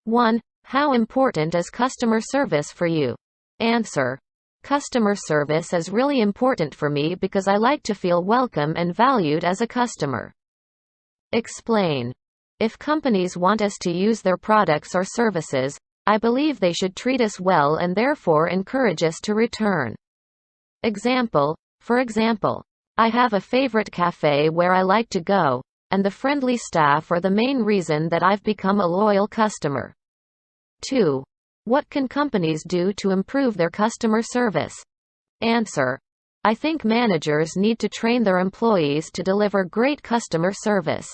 1. How important is customer service for you? Answer. Customer service is really important for me because I like to feel welcome and valued as a customer. Explain. If companies want us to use their products or services, I believe they should treat us well and therefore encourage us to return. For example, I have a favorite cafe where I like to go, and the friendly staff are the main reason that I've become a loyal customer. 2. What can companies do to improve their customer service? Answer. I think managers need to train their employees to deliver great customer service.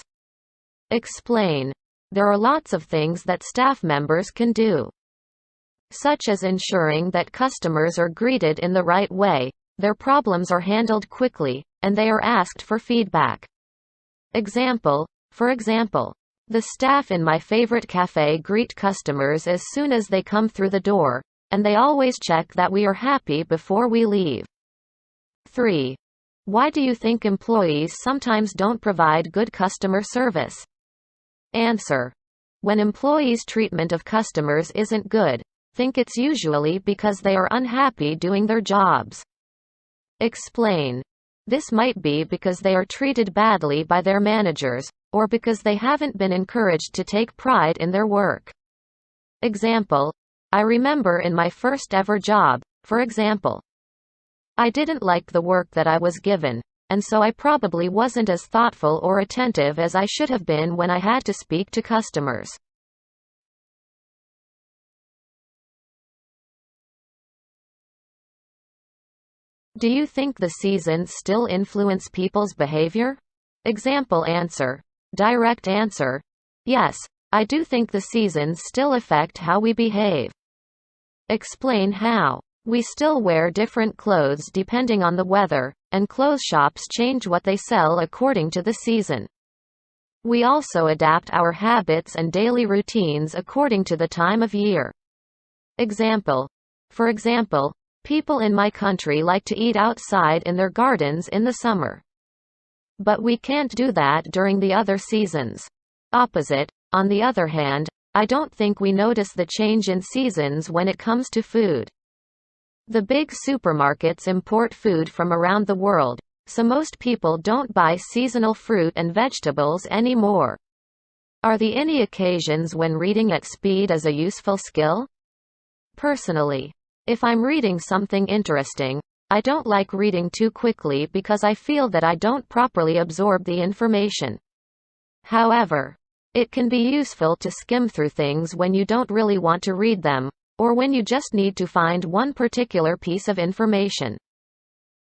Explain. There are lots of things that staff members can do, such as ensuring that customers are greeted in the right way, their problems are handled quickly, and they are asked for feedback. For example, the staff in my favorite cafe greet customers as soon as they come through the door, and they always check that we are happy before we leave. 3. Why do you think employees sometimes don't provide good customer service? Answer. When employees' treatment of customers isn't good, think it's usually because they are unhappy doing their jobs. Explain. This might be because they are treated badly by their managers, or because they haven't been encouraged to take pride in their work. I remember in my first ever job, for example, I didn't like the work that I was given, and so I probably wasn't as thoughtful or attentive as I should have been when I had to speak to customers. Do you think the seasons still influence people's behavior? Answer. Direct answer. Yes, I do think the seasons still affect how we behave. Explain how. We still wear different clothes depending on the weather, and clothes shops change what they sell according to the season. We also adapt our habits and daily routines according to the time of year. For example, people in my country like to eat outside in their gardens in the summer. But we can't do that during the other seasons. On the other hand, I don't think we notice the change in seasons when it comes to food. The big supermarkets import food from around the world, so most people don't buy seasonal fruit and vegetables anymore. Are there any occasions when reading at speed is a useful skill? Personally, if I'm reading something interesting, I don't like reading too quickly because I feel that I don't properly absorb the information. However, it can be useful to skim through things when you don't really want to read them, or when you just need to find one particular piece of information.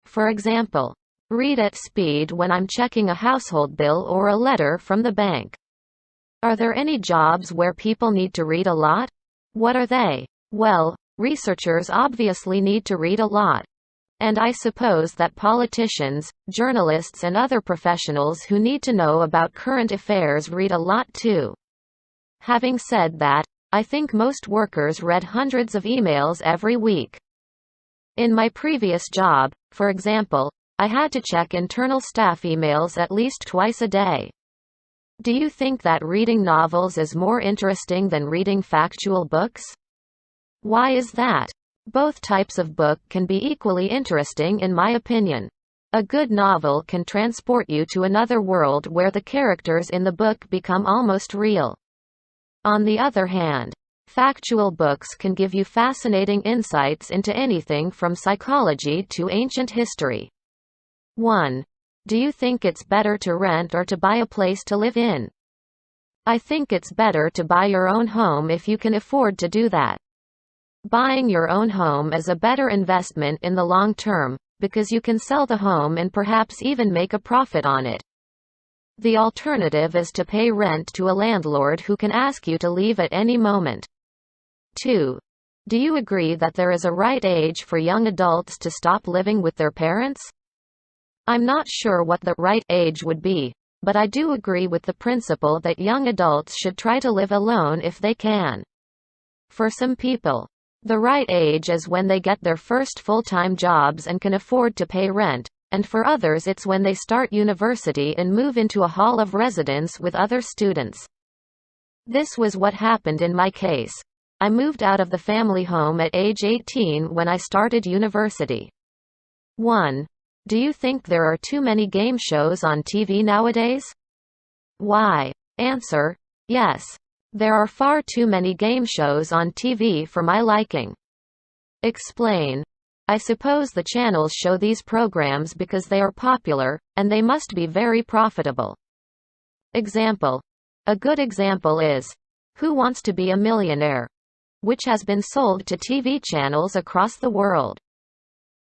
For example, read at speed when I'm checking a household bill or a letter from the bank. Are there any jobs where people need to read a lot? What are they? Well, researchers obviously need to read a lot. And I suppose that politicians, journalists and other professionals who need to know about current affairs read a lot too. Having said that, I think most workers read hundreds of emails every week. In my previous job, for example, I had to check internal staff emails at least twice a day. Do you think that reading novels is more interesting than reading factual books? Why is that? Both types of book can be equally interesting in my opinion. A good novel can transport you to another world where the characters in the book become almost real. On the other hand, factual books can give you fascinating insights into anything from psychology to ancient history. 1. Do you think it's better to rent or to buy a place to live in? I think it's better to buy your own home if you can afford to do that. Buying your own home is a better investment in the long term, because you can sell the home and perhaps even make a profit on it. The alternative is to pay rent to a landlord who can ask you to leave at any moment. 2. Do you agree that there is a right age for young adults to stop living with their parents? I'm not sure what the right age would be, but I do agree with the principle that young adults should try to live alone if they can. For some people, the right age is when they get their first full-time jobs and can afford to pay rent, and for others it's when they start university and move into a hall of residence with other students. This was what happened in my case. I moved out of the family home at age 18 when I started university. 1. Do you think there are too many game shows on TV nowadays? Why? Answer: yes. There are far too many game shows on TV for my liking. Explain: I suppose the channels show these programs because they are popular, and they must be very profitable. Example: a good example is Who Wants to Be a Millionaire?, which has been sold to TV channels across the world.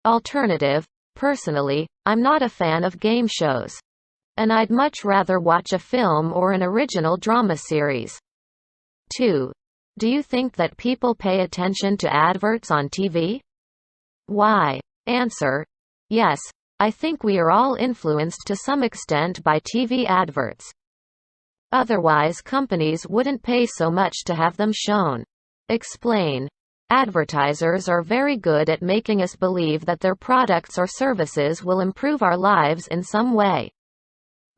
Alternative: personally, I'm not a fan of game shows. And I'd much rather watch a film or an original drama series. 2. Do you think that people pay attention to adverts on TV? Why? Answer: yes. I think we are all influenced to some extent by TV adverts. Otherwise companies wouldn't pay so much to have them shown. Explain: advertisers are very good at making us believe that their products or services will improve our lives in some way.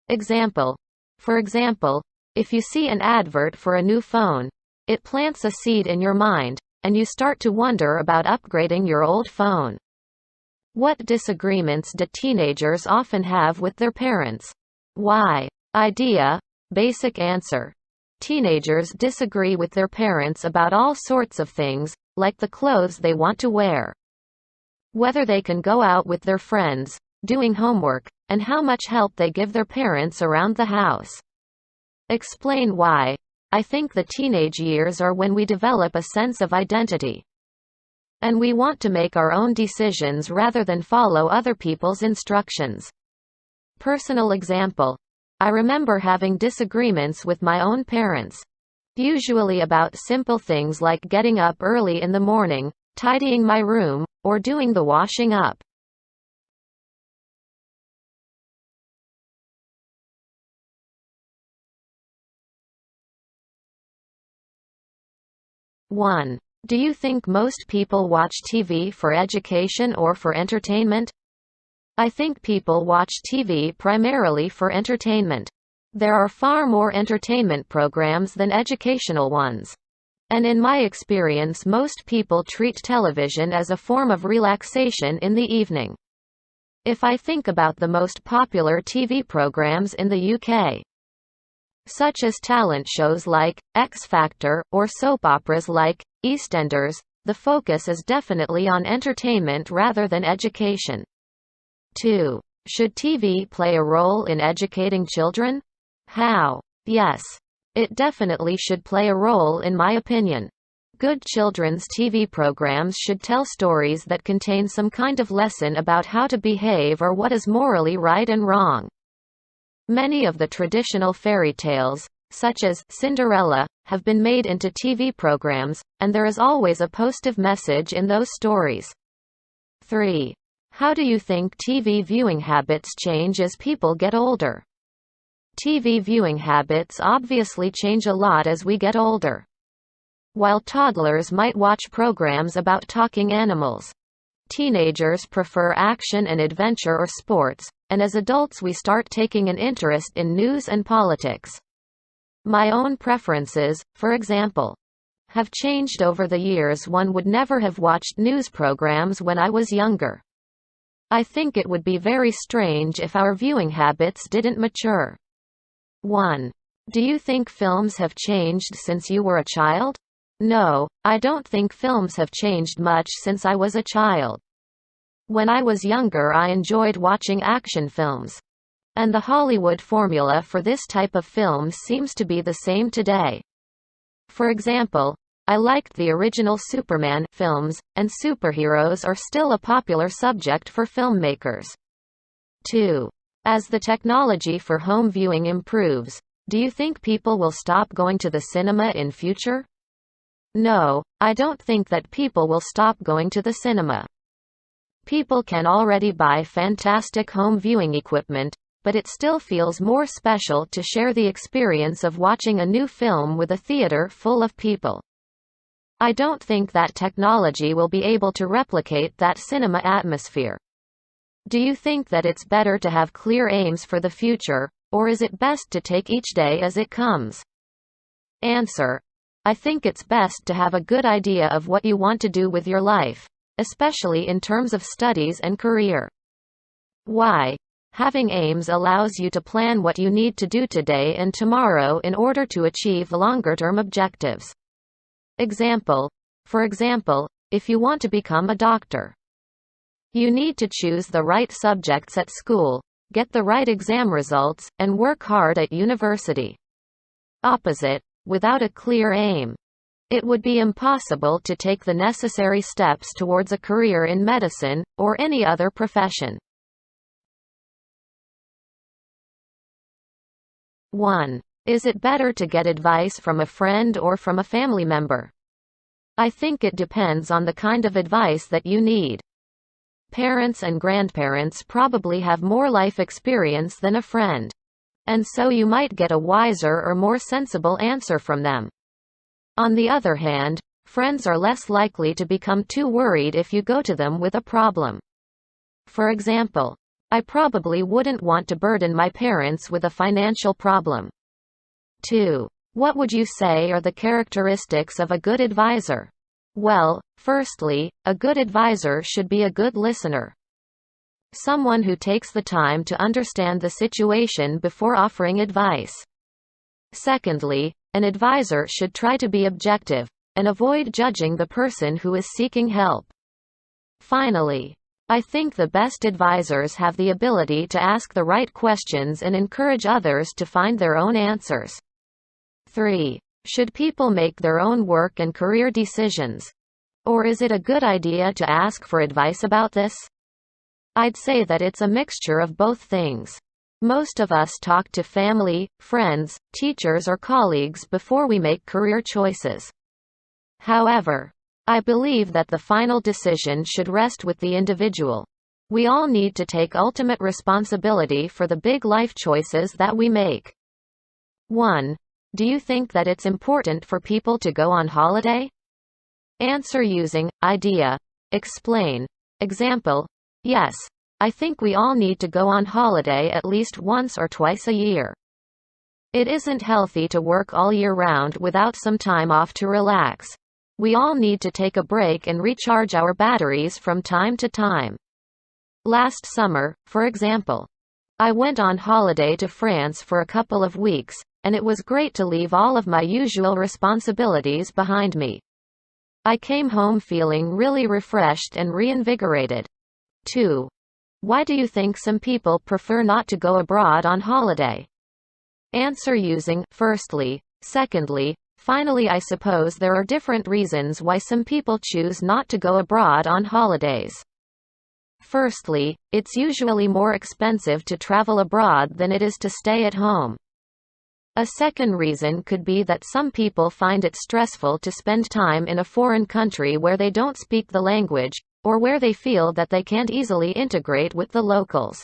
Example: for example, if you see an advert for a new phone, it plants a seed in your mind, and you start to wonder about upgrading your old phone. What disagreements do teenagers often have with their parents? Why? Idea: basic answer. Teenagers disagree with their parents about all sorts of things, like the clothes they want to wear, whether they can go out with their friends, doing homework, and how much help they give their parents around the house. Explain why. I think the teenage years are when we develop a sense of identity. And we want to make our own decisions rather than follow other people's instructions. Personal example: I remember having disagreements with my own parents. Usually about simple things like getting up early in the morning, tidying my room, or doing the washing up. One. Do you think most people watch TV for education or for entertainment? I think people watch TV primarily for entertainment. There are far more entertainment programs than educational ones. And in my experience, most people treat television as a form of relaxation in the evening. If I think about the most popular TV programs in the UK, such as talent shows like X Factor, or soap operas like EastEnders, the focus is definitely on entertainment rather than education. 2. Should TV play a role in educating children? How? Yes. It definitely should play a role in my opinion. Good children's TV programs should tell stories that contain some kind of lesson about how to behave or what is morally right and wrong. Many of the traditional fairy tales, such as Cinderella, have been made into TV programs, and there is always a positive message in those stories. 3. How do you think TV viewing habits change as people get older? TV viewing habits obviously change a lot as we get older. While toddlers might watch programs about talking animals, teenagers prefer action and adventure or sports, and as adults we start taking an interest in news and politics. My own preferences, for example, have changed over the years. One would never have watched news programs when I was younger. I think it would be very strange if our viewing habits didn't mature. 1. Do you think films have changed since you were a child? No, I don't think films have changed much since I was a child. When I was younger I enjoyed watching action films. And the Hollywood formula for this type of film seems to be the same today. For example, I liked the original Superman films, and superheroes are still a popular subject for filmmakers. 2. As the technology for home viewing improves, do you think people will stop going to the cinema in future? No, I don't think that people will stop going to the cinema. People can already buy fantastic home viewing equipment, but it still feels more special to share the experience of watching a new film with a theater full of people. I don't think that technology will be able to replicate that cinema atmosphere. Do you think that it's better to have clear aims for the future, or is it best to take each day as it comes? Answer: I think it's best to have a good idea of what you want to do with your life, especially in terms of studies and career. Why? Having aims allows you to plan what you need to do today and tomorrow in order to achieve longer-term objectives. For example, if you want to become a doctor, you need to choose the right subjects at school, get the right exam results, and work hard at university. Opposite: without a clear aim, it would be impossible to take the necessary steps towards a career in medicine, or any other profession. 1. Is it better to get advice from a friend or from a family member? I think it depends on the kind of advice that you need. Parents and grandparents probably have more life experience than a friend, and so you might get a wiser or more sensible answer from them. On the other hand, friends are less likely to become too worried if you go to them with a problem. For example, I probably wouldn't want to burden my parents with a financial problem. 2. What would you say are the characteristics of a good advisor? Well, firstly, a good advisor should be a good listener. Someone who takes the time to understand the situation before offering advice. Secondly, an advisor should try to be objective, and avoid judging the person who is seeking help. Finally, I think the best advisors have the ability to ask the right questions and encourage others to find their own answers. 3. Should people make their own work and career decisions? Or is it a good idea to ask for advice about this? I'd say that it's a mixture of both things. Most of us talk to family, friends, teachers or colleagues before we make career choices. However, I believe that the final decision should rest with the individual. We all need to take ultimate responsibility for the big life choices that we make. 1. Do you think that it's important for people to go on holiday? Answer using idea. Explain. Example: yes, I think we all need to go on holiday at least once or twice a year. It isn't healthy to work all year round without some time off to relax. We all need to take a break and recharge our batteries from time to time. Last summer, for example, I went on holiday to France for a couple of weeks, and it was great to leave all of my usual responsibilities behind me. I came home feeling really refreshed and reinvigorated. 2. Why do you think some people prefer not to go abroad on holiday? Answer using firstly, secondly, finally. I suppose there are different reasons why some people choose not to go abroad on holidays. Firstly, it's usually more expensive to travel abroad than it is to stay at home. A second reason could be that some people find it stressful to spend time in a foreign country where they don't speak the language, or where they feel that they can't easily integrate with the locals.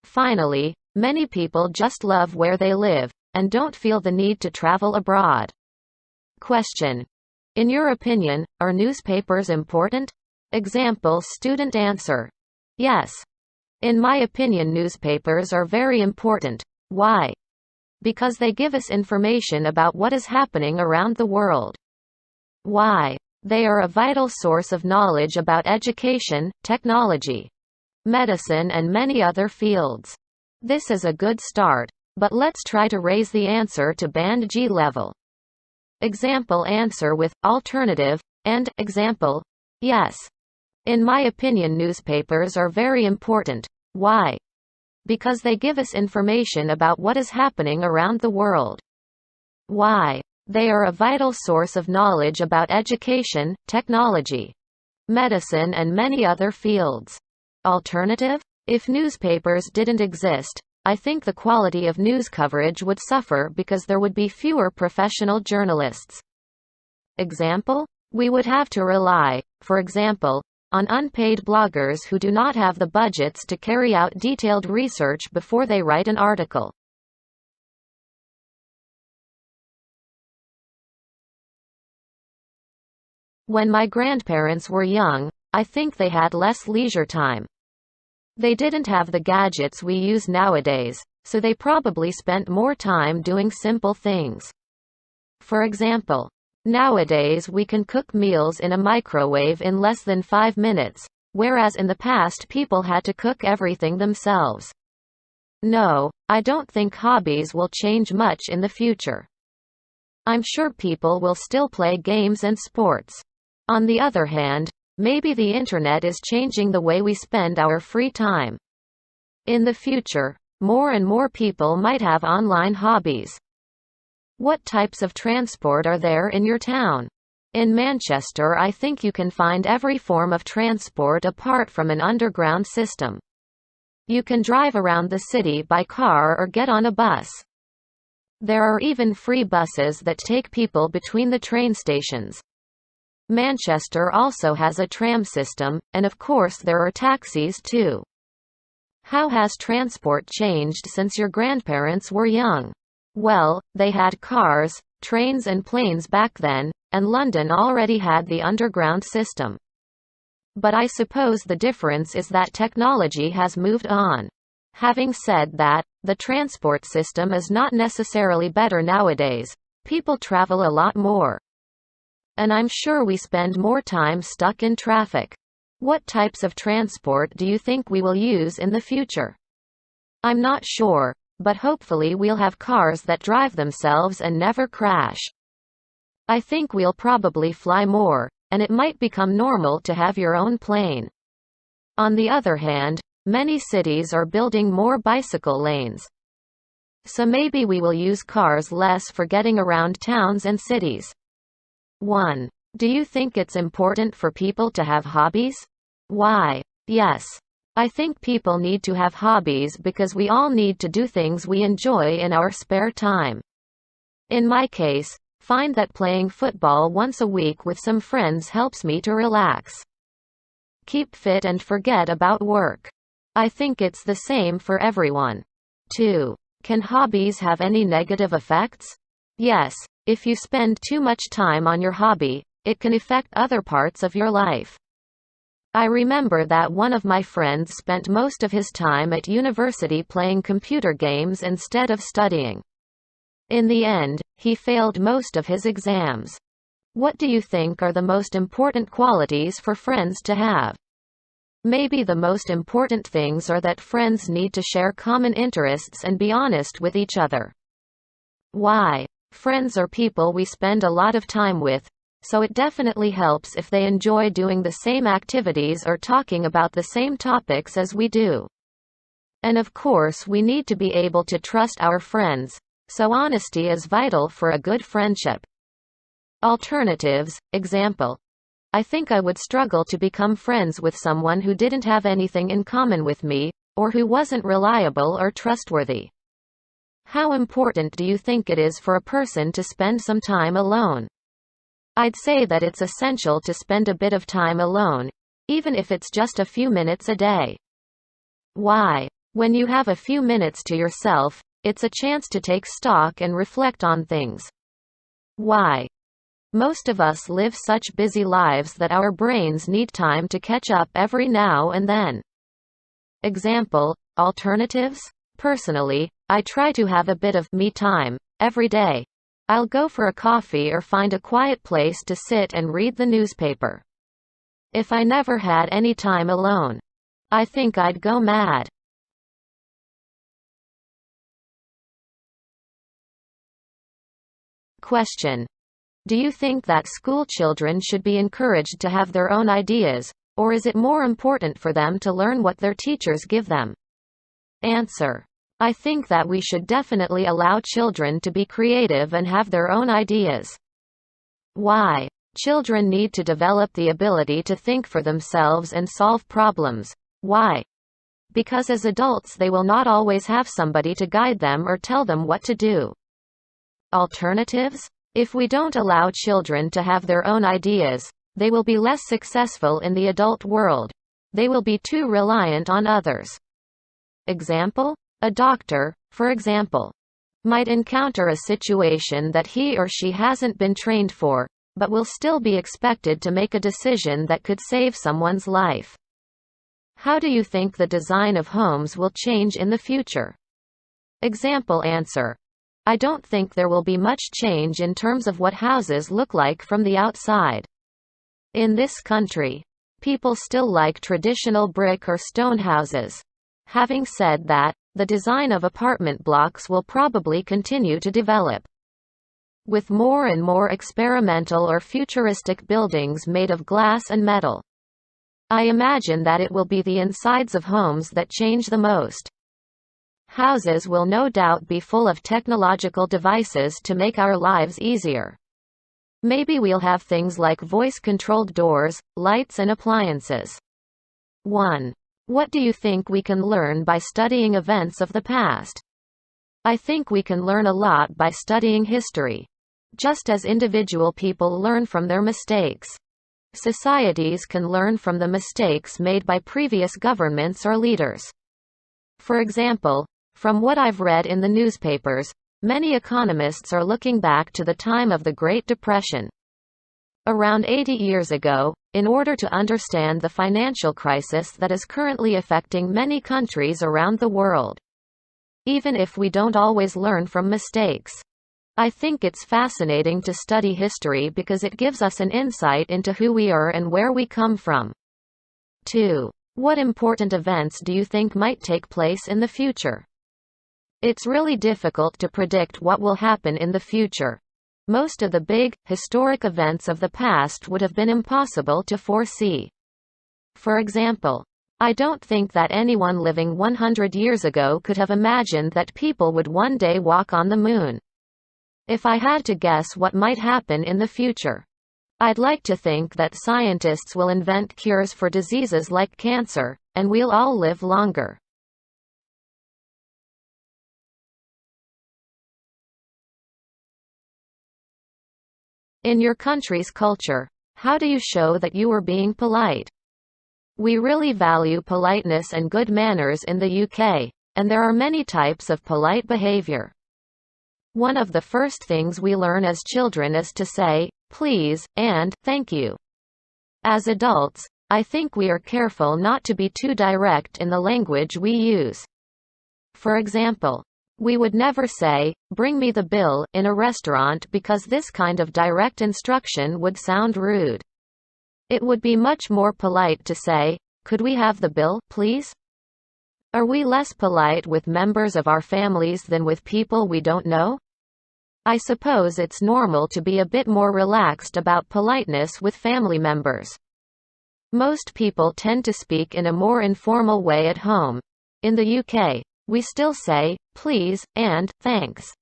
Finally, many people just love where they live, and don't feel the need to travel abroad. Question: in your opinion, are newspapers important? Example: student answer: yes. In my opinion, newspapers are very important. Why? Because they give us information about what is happening around the world. Why? They are a vital source of knowledge about education, technology, medicine and many other fields. This is a good start, but let's try to raise the answer to band G level. Example answer with alternative and example: yes. In my opinion, newspapers are very important. Why? Because they give us information about what is happening around the world. Why? They are a vital source of knowledge about education, technology, medicine and many other fields. Alternative? If newspapers didn't exist, I think the quality of news coverage would suffer because there would be fewer professional journalists. Example? We would have to rely, for example, on unpaid bloggers who do not have the budgets to carry out detailed research before they write an article. When my grandparents were young, I think they had less leisure time. They didn't have the gadgets we use nowadays, so they probably spent more time doing simple things. For example, nowadays we can cook meals in a microwave in less than 5 minutes, whereas in the past people had to cook everything themselves. No, I don't think hobbies will change much in the future. I'm sure people will still play games and sports. On the other hand, maybe the internet is changing the way we spend our free time. In the future, more and more people might have online hobbies. What types of transport are there in your town? In Manchester, I think you can find every form of transport apart from an underground system. You can drive around the city by car or get on a bus. There are even free buses that take people between the train stations. Manchester also has a tram system, and of course there are taxis too. How has transport changed since your grandparents were young? Well, they had cars, trains and planes back then, and London already had the underground system. But I suppose the difference is that technology has moved on. Having said that, the transport system is not necessarily better nowadays. People travel a lot more. And I'm sure we spend more time stuck in traffic. What types of transport do you think we will use in the future? I'm not sure, but hopefully we'll have cars that drive themselves and never crash. I think we'll probably fly more, and it might become normal to have your own plane. On the other hand, many cities are building more bicycle lanes. So maybe we will use cars less for getting around towns and cities. 1. Do you think it's important for people to have hobbies? Why? Yes. I think people need to have hobbies because we all need to do things we enjoy in our spare time. In my case, find that playing football once a week with some friends helps me to relax. Keep fit and forget about work. I think it's the same for everyone. 2. Can hobbies have any negative effects? Yes, if you spend too much time on your hobby, it can affect other parts of your life. I remember that one of my friends spent most of his time at university playing computer games instead of studying. In the end, he failed most of his exams. What do you think are the most important qualities for friends to have? Maybe the most important things are that friends need to share common interests and be honest with each other. Why? Friends are people we spend a lot of time with, so it definitely helps if they enjoy doing the same activities or talking about the same topics as we do. And of course we need to be able to trust our friends, so honesty is vital for a good friendship. Alternatives, example. I think I would struggle to become friends with someone who didn't have anything in common with me, or who wasn't reliable or trustworthy. How important do you think it is for a person to spend some time alone? I'd say that it's essential to spend a bit of time alone, even if it's just a few minutes a day. Why? When you have a few minutes to yourself, it's a chance to take stock and reflect on things. Why? Most of us live such busy lives that our brains need time to catch up every now and then. Example, alternatives? Personally, I try to have a bit of me time every day. I'll go for a coffee or find a quiet place to sit and read the newspaper. If I never had any time alone, I think I'd go mad. Question. Do you think that school children should be encouraged to have their own ideas, or is it more important for them to learn what their teachers give them? Answer. I think that we should definitely allow children to be creative and have their own ideas. Why? Children need to develop the ability to think for themselves and solve problems. Why? Because as adults they will not always have somebody to guide them or tell them what to do. Alternatives? If we don't allow children to have their own ideas, they will be less successful in the adult world. They will be too reliant on others. Example? A doctor, for example, might encounter a situation that he or she hasn't been trained for, but will still be expected to make a decision that could save someone's life. How do you think the design of homes will change in the future? Example answer. I don't think there will be much change in terms of what houses look like from the outside. In this country, people still like traditional brick or stone houses. Having said that, the design of apartment blocks will probably continue to develop, with more and more experimental or futuristic buildings made of glass and metal. I imagine that it will be the insides of homes that change the most. Houses will no doubt be full of technological devices to make our lives easier. Maybe we'll have things like voice-controlled doors, lights and appliances. 1. What do you think we can learn by studying events of the past? I think we can learn a lot by studying history. Just as individual people learn from their mistakes, societies can learn from the mistakes made by previous governments or leaders. For example, from what I've read in the newspapers, many economists are looking back to the time of the Great Depression, around 80 years ago, in order to understand the financial crisis that is currently affecting many countries around the world. Even if we don't always learn from mistakes, I think it's fascinating to study history because it gives us an insight into who we are and where we come from. 2. What important events do you think might take place in the future? It's really difficult to predict what will happen in the future. Most of the big, historic events of the past would have been impossible to foresee. For example, I don't think that anyone living 100 years ago could have imagined that people would one day walk on the moon. If I had to guess what might happen in the future, I'd like to think that scientists will invent cures for diseases like cancer, and we'll all live longer. In your country's culture, how do you show that you are being polite? We really value politeness and good manners in the UK, and there are many types of polite behaviour. One of the first things we learn as children is to say, please, and thank you. As adults, I think we are careful not to be too direct in the language we use. For example, we would never say, bring me the bill, in a restaurant because this kind of direct instruction would sound rude. It would be much more polite to say, could we have the bill, please? Are we less polite with members of our families than with people we don't know? I suppose it's normal to be a bit more relaxed about politeness with family members. Most people tend to speak in a more informal way at home. In the UK, we still say, please, and thanks.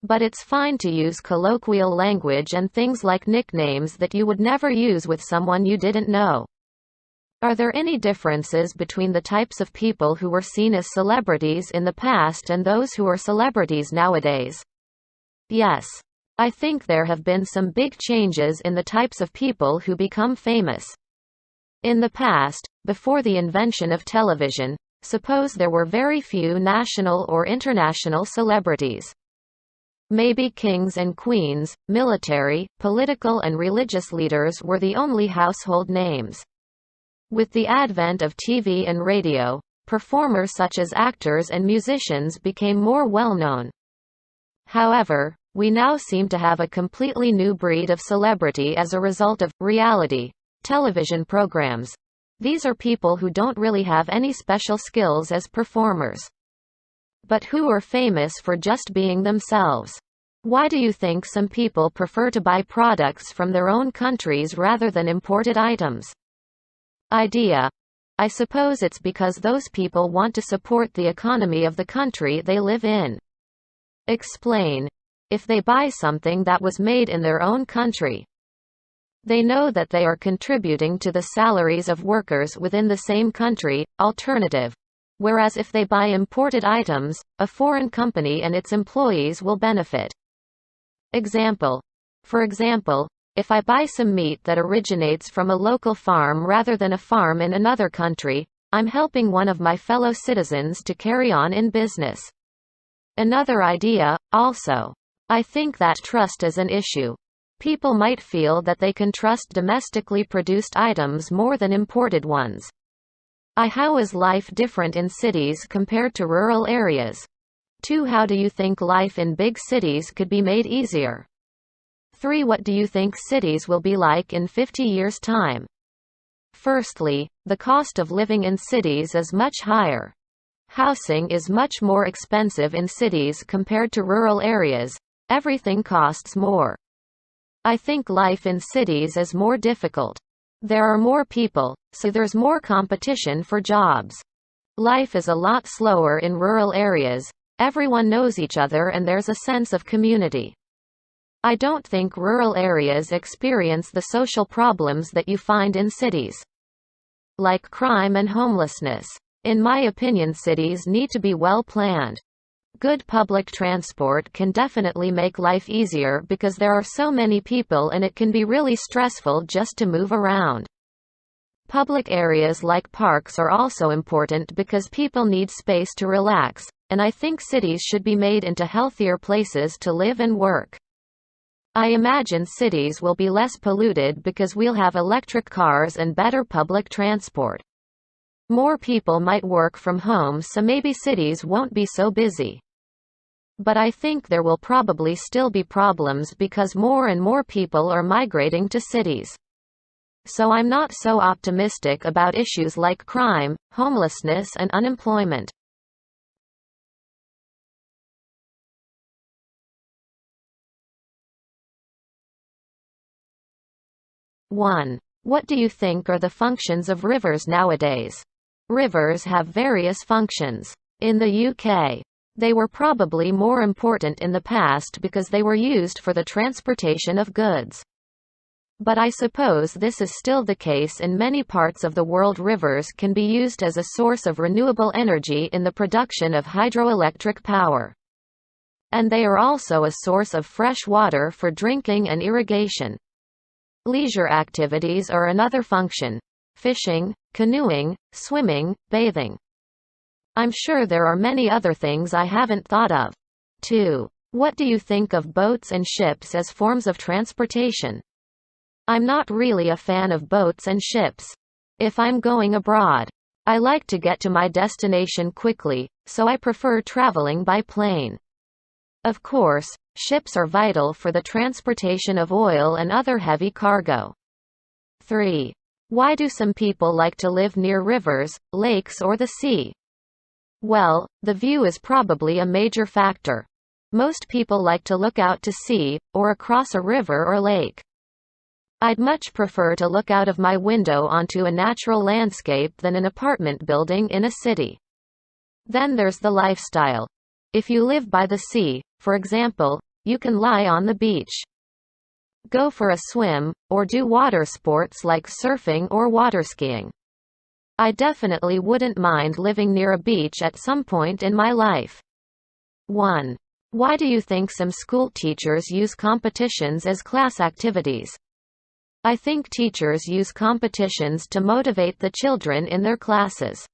But it's fine to use colloquial language and things like nicknames that you would never use with someone you didn't know. Are there any differences between the types of people who were seen as celebrities in the past and those who are celebrities nowadays? Yes. I think there have been some big changes in the types of people who become famous. In the past, before the invention of television, suppose there were very few national or international celebrities. Maybe kings and queens, military, political and religious leaders were the only household names. With the advent of TV and radio, performers such as actors and musicians became more well-known. However, we now seem to have a completely new breed of celebrity as a result of reality television programs. These are people who don't really have any special skills as performers, but who are famous for just being themselves. Why do you think some people prefer to buy products from their own countries rather than imported items? Idea. I suppose it's because those people want to support the economy of the country they live in. Explain. If they buy something that was made in their own country, they know that they are contributing to the salaries of workers within the same country. Alternative. Whereas if they buy imported items, a foreign company and its employees will benefit. Example. For example, if I buy some meat that originates from a local farm rather than a farm in another country, I'm helping one of my fellow citizens to carry on in business. Another idea, also. I think that trust is an issue. People might feel that they can trust domestically produced items more than imported ones. How is life different in cities compared to rural areas? 2. How do you think life in big cities could be made easier? 3. What do you think cities will be like in 50 years' time? Firstly, the cost of living in cities is much higher. Housing is much more expensive in cities compared to rural areas. Everything costs more. I think life in cities is more difficult. There are more people, so there's more competition for jobs. Life is a lot slower in rural areas. Everyone knows each other and there's a sense of community. I don't think rural areas experience the social problems that you find in cities, like crime and homelessness. In my opinion, cities need to be well planned. Good public transport can definitely make life easier because there are so many people and it can be really stressful just to move around. Public areas like parks are also important because people need space to relax, and I think cities should be made into healthier places to live and work. I imagine cities will be less polluted because we'll have electric cars and better public transport. More people might work from home, so maybe cities won't be so busy. But I think there will probably still be problems because more and more people are migrating to cities. So I'm not so optimistic about issues like crime, homelessness and unemployment. One. What do you think are the functions of rivers nowadays? Rivers have various functions. In the UK, they were probably more important in the past because they were used for the transportation of goods. But I suppose this is still the case in many parts of the world. Rivers can be used as a source of renewable energy in the production of hydroelectric power. And they are also a source of fresh water for drinking and irrigation. Leisure activities are another function: fishing, canoeing, swimming, bathing. I'm sure there are many other things I haven't thought of. 2. What do you think of boats and ships as forms of transportation? I'm not really a fan of boats and ships. If I'm going abroad, I like to get to my destination quickly, so I prefer traveling by plane. Of course, ships are vital for the transportation of oil and other heavy cargo. 3. Why do some people like to live near rivers, lakes or the sea? Well, the view is probably a major factor. Most people like to look out to sea, or across a river or lake. I'd much prefer to look out of my window onto a natural landscape than an apartment building in a city. Then there's the lifestyle. If you live by the sea, for example, you can lie on the beach, go for a swim, or do water sports like surfing or waterskiing. I definitely wouldn't mind living near a beach at some point in my life. 1. Why do you think some school teachers use competitions as class activities? I think teachers use competitions to motivate the children in their classes.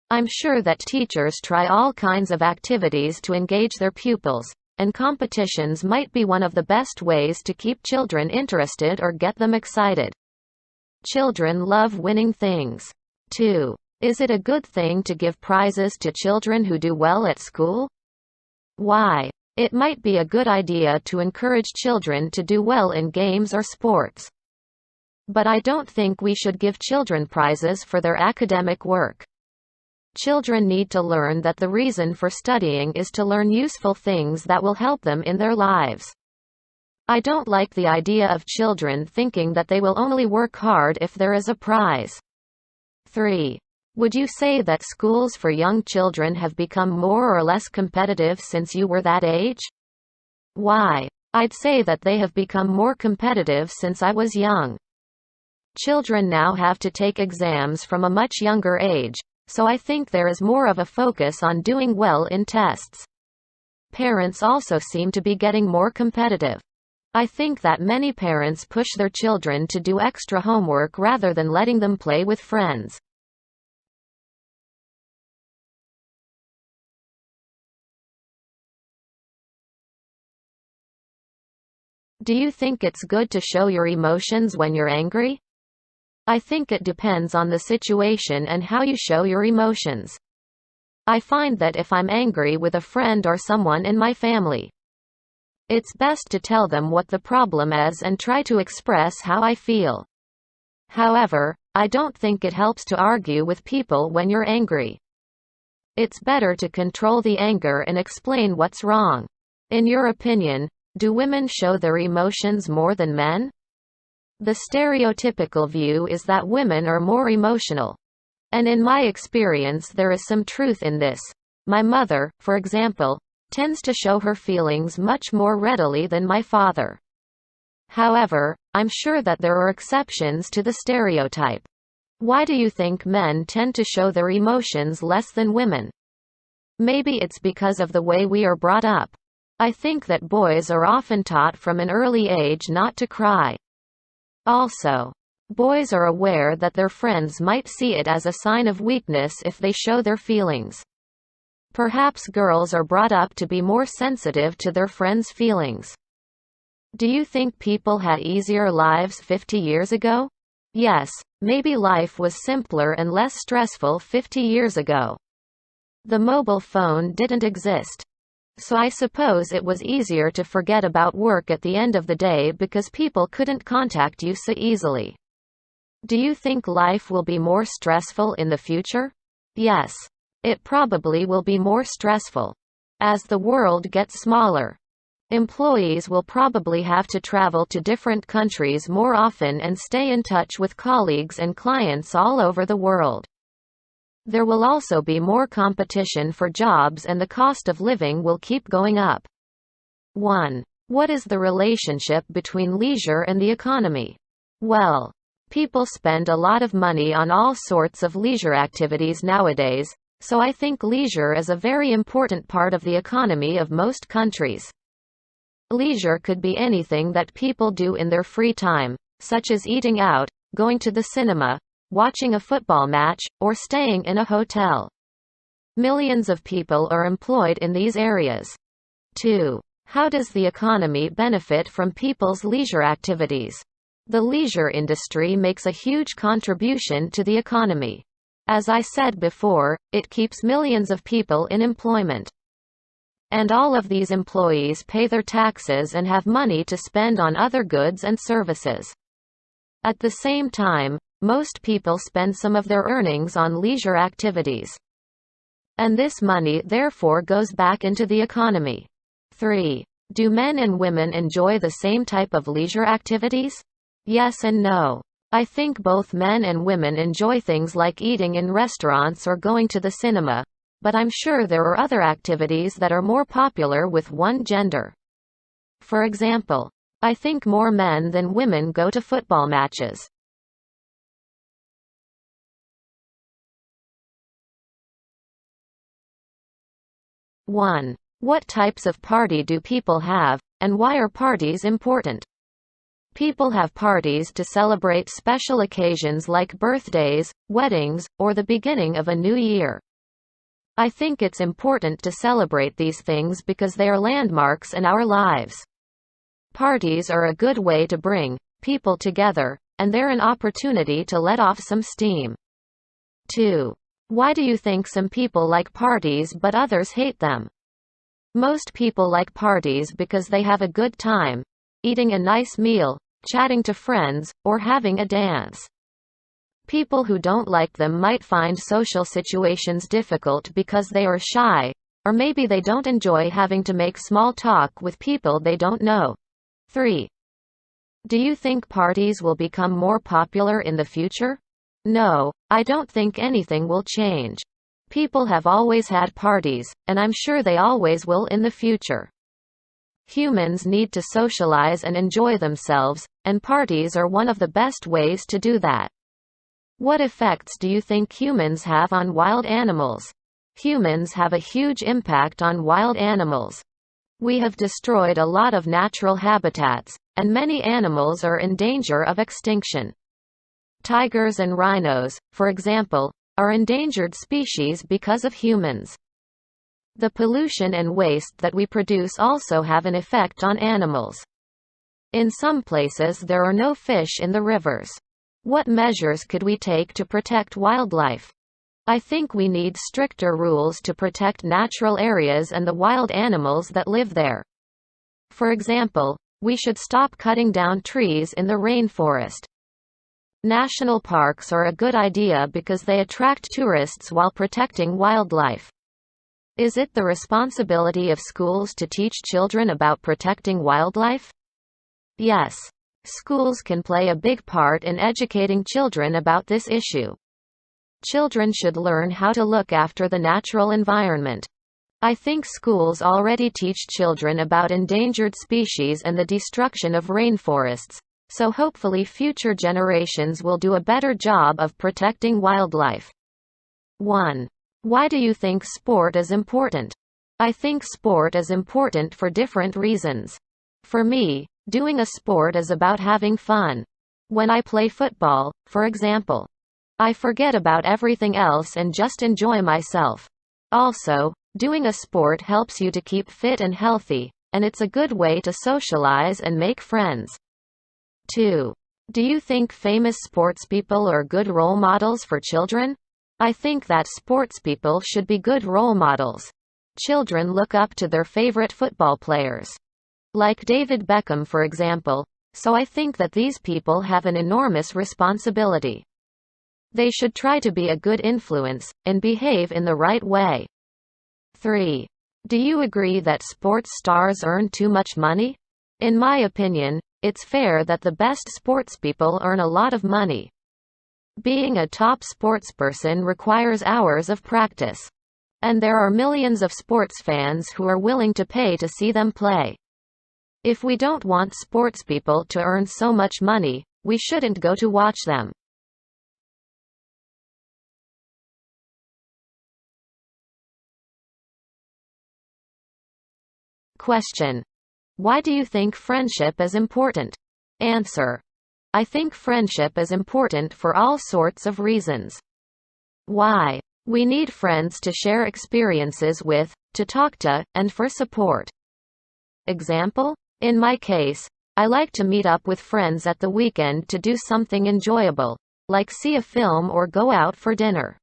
I'm sure that teachers try all kinds of activities to engage their pupils, and competitions might be one of the best ways to keep children interested or get them excited. Children love winning things. 2. Is it a good thing to give prizes to children who do well at school? Why? It might be a good idea to encourage children to do well in games or sports. But I don't think we should give children prizes for their academic work. Children need to learn that the reason for studying is to learn useful things that will help them in their lives. I don't like the idea of children thinking that they will only work hard if there is a prize. 3. Would you say that schools for young children have become more or less competitive since you were that age? Why? I'd say that they have become more competitive since I was young. Children now have to take exams from a much younger age, so I think there is more of a focus on doing well in tests. Parents also seem to be getting more competitive. I think that many parents push their children to do extra homework rather than letting them play with friends. Do you think it's good to show your emotions when you're angry? I think it depends on the situation and how you show your emotions. I find that if I'm angry with a friend or someone in my family, it's best to tell them what the problem is and try to express how I feel. However, I don't think it helps to argue with people when you're angry. It's better to control the anger and explain what's wrong. In your opinion, do women show their emotions more than men? The stereotypical view is that women are more emotional. And in my experience there is some truth in this. My mother, for example, tends to show her feelings much more readily than my father. However, I'm sure that there are exceptions to the stereotype. Why do you think men tend to show their emotions less than women? Maybe it's because of the way we are brought up. I think that boys are often taught from an early age not to cry. Also, boys are aware that their friends might see it as a sign of weakness if they show their feelings. Perhaps girls are brought up to be more sensitive to their friends' feelings. Do you think people had easier lives 50 years ago? Yes, maybe life was simpler and less stressful 50 years ago. The mobile phone didn't exist. So I suppose it was easier to forget about work at the end of the day because people couldn't contact you so easily. Do you think life will be more stressful in the future? Yes. It probably will be more stressful. As the world gets smaller, employees will probably have to travel to different countries more often and stay in touch with colleagues and clients all over the world. There will also be more competition for jobs and the cost of living will keep going up. 1. What is the relationship between leisure and the economy? Well, people spend a lot of money on all sorts of leisure activities nowadays, so I think leisure is a very important part of the economy of most countries. Leisure could be anything that people do in their free time, such as eating out, going to the cinema, watching a football match, or staying in a hotel. Millions of people are employed in these areas. 2. How does the economy benefit from people's leisure activities? The leisure industry makes a huge contribution to the economy. As I said before, it keeps millions of people in employment. And all of these employees pay their taxes and have money to spend on other goods and services. At the same time, most people spend some of their earnings on leisure activities. And this money therefore goes back into the economy. 3. Do men and women enjoy the same type of leisure activities? Yes and no. I think both men and women enjoy things like eating in restaurants or going to the cinema, but I'm sure there are other activities that are more popular with one gender. For example, I think more men than women go to football matches. 1. What types of party do people have, and why are parties important? People have parties to celebrate special occasions like birthdays, weddings, or the beginning of a new year. I think it's important to celebrate these things because they are landmarks in our lives. Parties are a good way to bring people together, and they're an opportunity to let off some steam. 2. Why do you think some people like parties but others hate them? Most people like parties because they have a good time, eating a nice meal, chatting to friends, or having a dance. People who don't like them might find social situations difficult because they are shy, or maybe they don't enjoy having to make small talk with people they don't know. 3. Do you think parties will become more popular in the future? No, I don't think anything will change. People have always had parties, and I'm sure they always will in the future. Humans need to socialize and enjoy themselves, and parties are one of the best ways to do that. What effects do you think humans have on wild animals? Humans have a huge impact on wild animals. We have destroyed a lot of natural habitats, and many animals are in danger of extinction. Tigers and rhinos, for example, are endangered species because of humans. The pollution and waste that we produce also have an effect on animals. In some places there are no fish in the rivers. What measures could we take to protect wildlife? I think we need stricter rules to protect natural areas and the wild animals that live there. For example, we should stop cutting down trees in the rainforest. National parks are a good idea because they attract tourists while protecting wildlife. Is it the responsibility of schools to teach children about protecting wildlife? Yes. Schools can play a big part in educating children about this issue. Children should learn how to look after the natural environment. I think schools already teach children about endangered species and the destruction of rainforests, so hopefully future generations will do a better job of protecting wildlife. 1. Why do you think sport is important? I think sport is important for different reasons. For me, doing a sport is about having fun. When I play football, for example, I forget about everything else and just enjoy myself. Also, doing a sport helps you to keep fit and healthy, and it's a good way to socialize and make friends. 2. Do you think famous sportspeople are good role models for children? I think that sportspeople should be good role models. Children look up to their favorite football players, like David Beckham for example, so I think that these people have an enormous responsibility. They should try to be a good influence, and behave in the right way. 3. Do you agree that sports stars earn too much money? In my opinion, it's fair that the best sportspeople earn a lot of money. Being a top sportsperson requires hours of practice. And there are millions of sports fans who are willing to pay to see them play. If we don't want sportspeople to earn so much money, we shouldn't go to watch them. Question. Why do you think friendship is important? Answer. I think friendship is important for all sorts of reasons. Why? We need friends to share experiences with, to talk to, and for support. Example? In my case, I like to meet up with friends at the weekend to do something enjoyable, like see a film or go out for dinner.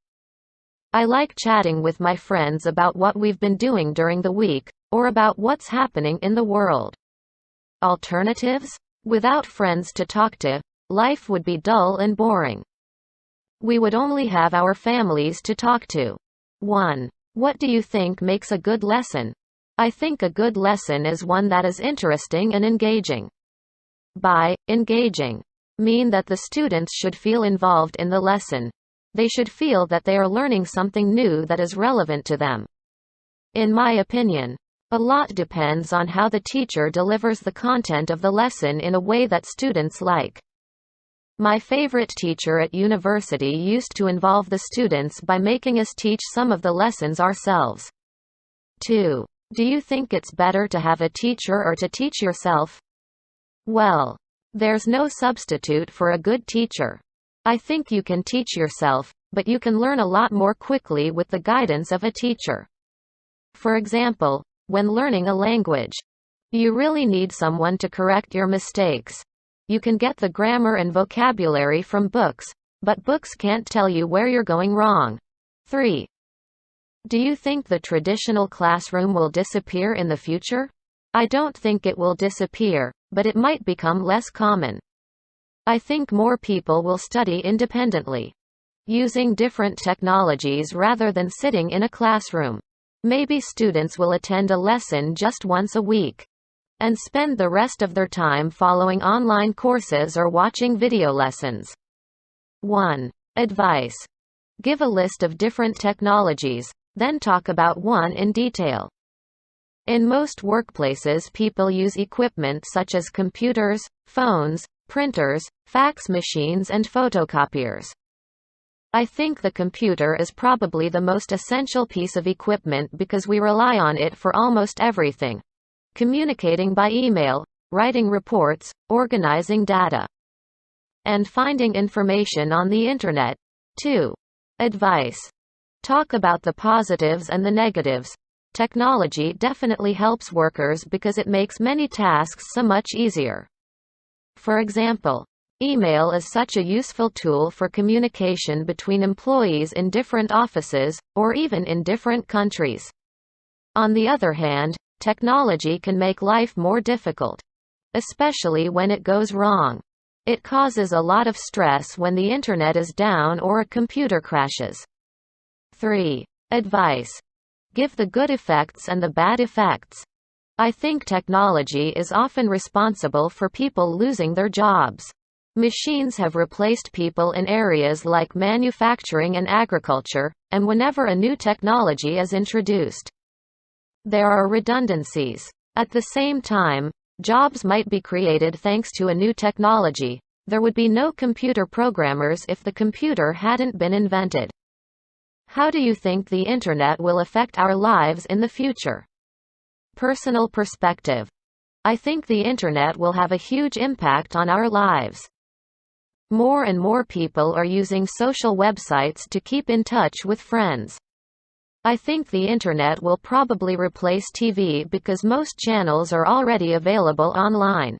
I like chatting with my friends about what we've been doing during the week, or about what's happening in the world. Alternatives? Without friends to talk to, life would be dull and boring. We would only have our families to talk to. 1. What do you think makes a good lesson? I think a good lesson is one that is interesting and engaging. By engaging, mean that the students should feel involved in the lesson. They should feel that they are learning something new that is relevant to them. In my opinion, a lot depends on how the teacher delivers the content of the lesson in a way that students like. My favorite teacher at university used to involve the students by making us teach some of the lessons ourselves. 2. Do you think it's better to have a teacher or to teach yourself? Well, there's no substitute for a good teacher. I think you can teach yourself, but you can learn a lot more quickly with the guidance of a teacher. For example, when learning a language, you really need someone to correct your mistakes. You can get the grammar and vocabulary from books, but books can't tell you where you're going wrong. 3. Do you think the traditional classroom will disappear in the future? I don't think it will disappear, but it might become less common. I think more people will study independently, using different technologies rather than sitting in a classroom. Maybe students will attend a lesson just once a week, and spend the rest of their time following online courses or watching video lessons. 1. Advice. Give a list of different technologies, then talk about one in detail. In most workplaces, people use equipment such as computers, phones, printers, fax machines, and photocopiers. I think the computer is probably the most essential piece of equipment because we rely on it for almost everything. Communicating by email, writing reports, organizing data, and finding information on the internet. 2. Advice. Talk about the positives and the negatives. Technology definitely helps workers because it makes many tasks so much easier. For example, Email is such a useful tool for communication between employees in different offices, or even in different countries. On the other hand, technology can make life more difficult, especially when it goes wrong. It causes a lot of stress when the internet is down or a computer crashes. 3. Advice. Give the good effects and the bad effects. I think technology is often responsible for people losing their jobs. Machines have replaced people in areas like manufacturing and agriculture, and whenever a new technology is introduced, there are redundancies. At the same time, jobs might be created thanks to a new technology. There would be no computer programmers if the computer hadn't been invented. How do you think the internet will affect our lives in the future? Personal perspective. I think the internet will have a huge impact on our lives. More and more people are using social websites to keep in touch with friends. I think the internet will probably replace TV because most channels are already available online.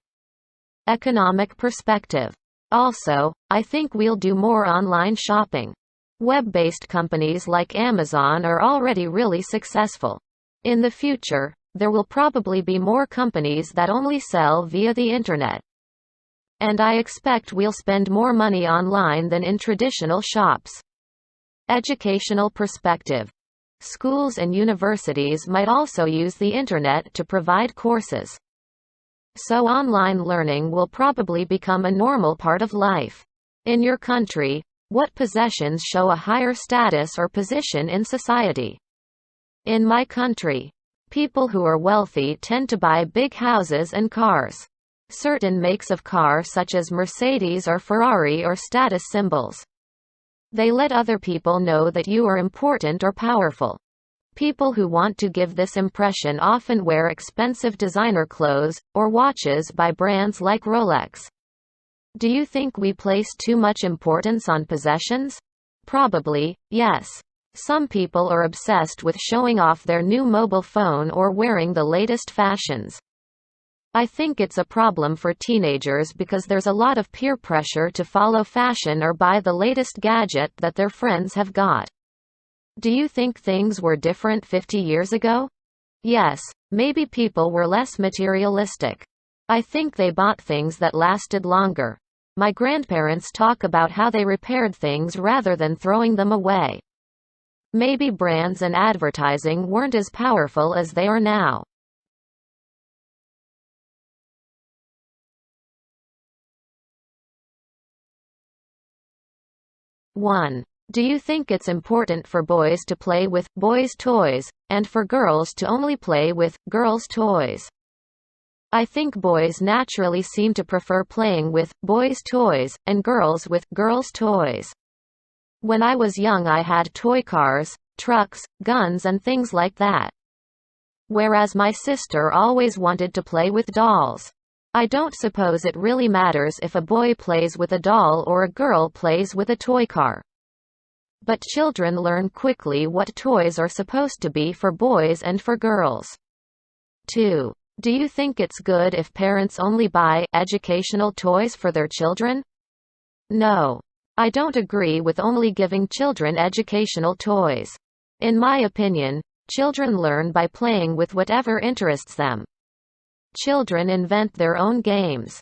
Economic perspective. Also, I think we'll do more online shopping. Web-based companies like Amazon are already really successful. In the future, there will probably be more companies that only sell via the internet. And I expect we'll spend more money online than in traditional shops. Educational perspective. Schools and universities might also use the internet to provide courses. So online learning will probably become a normal part of life. In your country, what possessions show a higher status or position in society? In my country, people who are wealthy tend to buy big houses and cars. Certain makes of car such as Mercedes or Ferrari are status symbols. They let other people know that you are important or powerful. People who want to give this impression often wear expensive designer clothes, or watches by brands like Rolex. Do you think we place too much importance on possessions? Probably, yes. Some people are obsessed with showing off their new mobile phone or wearing the latest fashions. I think it's a problem for teenagers because there's a lot of peer pressure to follow fashion or buy the latest gadget that their friends have got. Do you think things were different 50 years ago? Yes, maybe people were less materialistic. I think they bought things that lasted longer. My grandparents talk about how they repaired things rather than throwing them away. Maybe brands and advertising weren't as powerful as they are now. 1. Do you think it's important for boys to play with boys' toys, and for girls to only play with girls' toys? I think boys naturally seem to prefer playing with boys' toys, and girls with girls' toys. When I was young I had toy cars, trucks, guns and things like that. Whereas my sister always wanted to play with dolls. I don't suppose it really matters if a boy plays with a doll or a girl plays with a toy car. But children learn quickly what toys are supposed to be for boys and for girls. 2. Do you think it's good if parents only buy educational toys for their children? No. I don't agree with only giving children educational toys. In my opinion, children learn by playing with whatever interests them. Children invent their own games.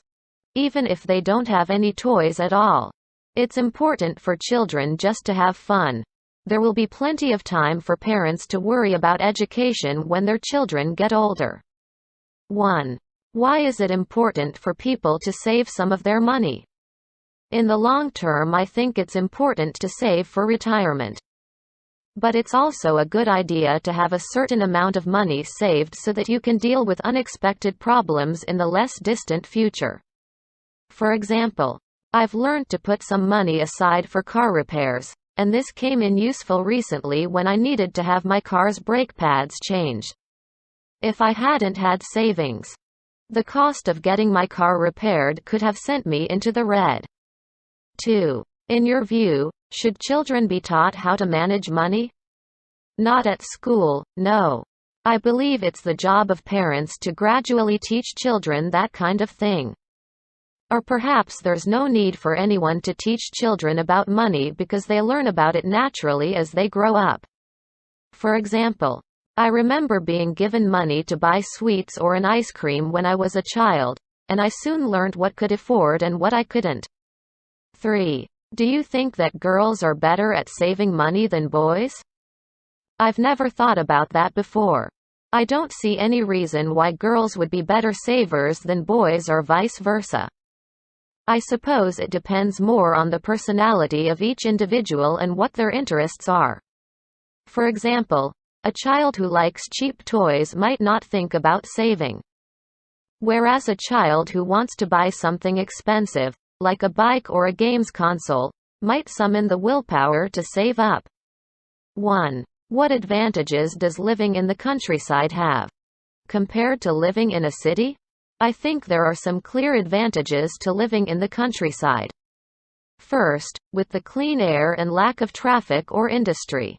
Even if they don't have any toys at all. It's important for children just to have fun. There will be plenty of time for parents to worry about education when their children get older. 1. Why is it important for people to save some of their money? In the long term I think it's important to save for retirement. But it's also a good idea to have a certain amount of money saved so that you can deal with unexpected problems in the less distant future. For example, I've learned to put some money aside for car repairs, and this came in useful recently when I needed to have my car's brake pads changed. If I hadn't had savings, the cost of getting my car repaired could have sent me into the red. 2. In your view, should children be taught how to manage money? Not at school, no. I believe it's the job of parents to gradually teach children that kind of thing. Or perhaps there's no need for anyone to teach children about money because they learn about it naturally as they grow up. For example, I remember being given money to buy sweets or an ice cream when I was a child, and I soon learned what could afford and what I couldn't. 3. Do you think that girls are better at saving money than boys? I've never thought about that before. I don't see any reason why girls would be better savers than boys or vice versa. I suppose it depends more on the personality of each individual and what their interests are. For example, a child who likes cheap toys might not think about saving. Whereas a child who wants to buy something expensive, like a bike or a games console, might summon the willpower to save up. 1. What advantages does living in the countryside have? Compared to living in a city? I think there are some clear advantages to living in the countryside. First, with the clean air and lack of traffic or industry.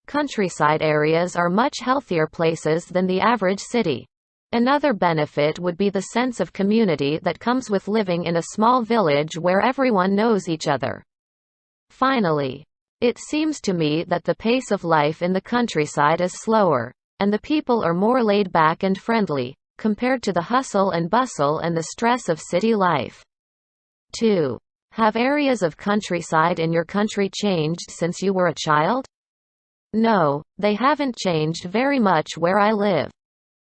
Countryside areas are much healthier places than the average city. Another benefit would be the sense of community that comes with living in a small village where everyone knows each other. Finally, it seems to me that the pace of life in the countryside is slower, and the people are more laid back and friendly, compared to the hustle and bustle and the stress of city life. 2. Have areas of countryside in your country changed since you were a child? No, they haven't changed very much where I live.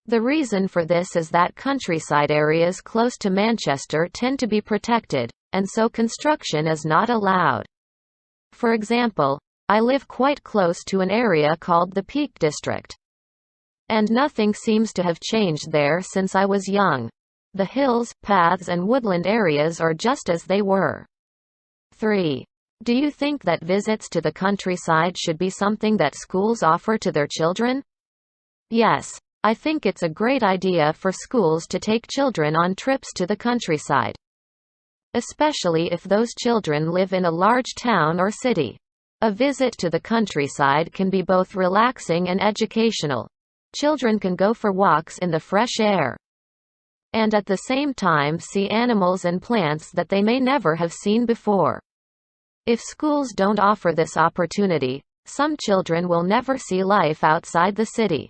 The reason for this is that countryside areas close to Manchester tend to be protected, and so construction is not allowed. For example, I live quite close to an area called the Peak District. And nothing seems to have changed there since I was young. The hills, paths and woodland areas are just as they were. 3. Do you think that visits to the countryside should be something that schools offer to their children? Yes, I think it's a great idea for schools to take children on trips to the countryside. Especially if those children live in a large town or city. A visit to the countryside can be both relaxing and educational. Children can go for walks in the fresh air, and at the same time see animals and plants that they may never have seen before. If schools don't offer this opportunity, some children will never see life outside the city.